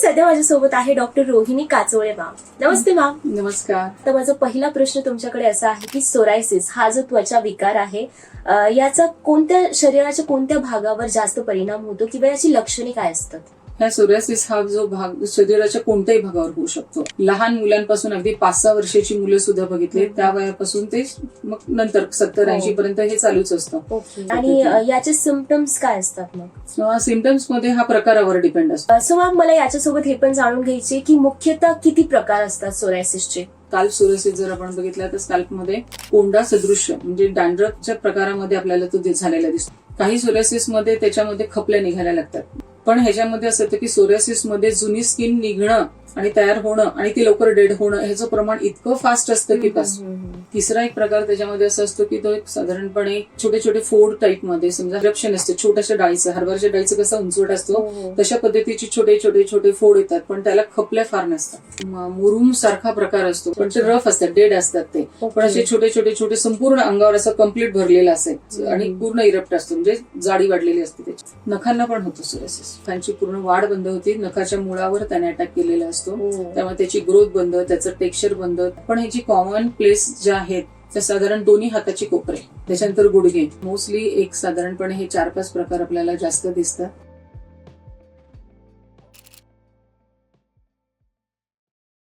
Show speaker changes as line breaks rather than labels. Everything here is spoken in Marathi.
सध्या माझ्यासोबत आहे डॉक्टर रोहिणी काचोळे मॅम. नमस्ते मॅम.
नमस्कार.
तर माझा पहिला प्रश्न तुमच्याकडे असा आहे की सोरायसिस हा जो त्वचा विकार आहे याचा शरीराच्या कोणत्या भागावर जास्त परिणाम होतो किंवा याची लक्षणे काय असतात?
ह्या सोरायसिस हा जो भाग शरीराच्या कोणत्याही भागावर होऊ शकतो. लहान मुलांपासून अगदी 5-6 वर्षाची मुलं सुद्धा बघितले त्या वयापासून ते मग नंतर 70-80 पर्यंत हे चालूच असतं.
ओके. आणि याचे सिम्पटम्स काय असतात मग?
सिम्पटम्स मध्ये हा प्रकारावर डिपेंड असतो.
सो मॅम मला याच्यासोबत हे पण जाणून घ्यायचे की मुख्यतः किती प्रकार असतात सोरायसिसचे?
स्काल्प सोरायसिस जर आपण बघितला तर स्काल्पमध्ये कोंडा सदृश्य म्हणजे डॅन्ड्रफच्या प्रकारामध्ये आपल्याला तो झालेला दिसतो. काही सोरायसिस मध्ये त्याच्यामध्ये खपल्या निघायला लागतात. पण ह्याच्यामध्ये असं होतं की सोरायसिस मध्ये जुनी स्किन निघणं आणि तयार होणं आणि ती लवकर डेड होणं ह्याचं प्रमाण इतकं फास्ट असतं की बस. तिसरा एक प्रकार त्याच्यामध्ये असा असतो की तो एक साधारणपणे छोटे छोटे फोड टाईप मध्ये समजा इरप्शन असते छोट्याशा डाळीचं, हरभऱ्याच्या डाळीचं कसं उंचवट असतो तशा पद्धतीची छोटे छोटे छोटे फोड येतात पण त्याला खपल्या फार नसतात. मुरुम सारखा प्रकार असतो पण ते रफ असतात, डेड असतात ते. पण असे छोटे छोटे छोटे संपूर्ण अंगावर असं कम्प्लीट भरलेलं असेल आणि पूर्ण इरप्ट असतो म्हणजे जाडी वाढलेली असते त्याची. नखांना पण होतो सोरायसिस. नखांची पूर्ण वाढ बंद होती, नखाच्या मुळावर त्याने अटॅक केलेला असतो त्यामुळे त्याची ग्रोथ बंद, त्याचं टेक्स्चर बंद. पण ह्याची कॉमन प्लेस ज्या आहेत त्या साधारण दोन्ही हाताची कोपरे, त्याच्यानंतर गुडघे. मोस्टली एक साधारणपणे हे 4-5 प्रकार आपल्याला जास्त दिसतात.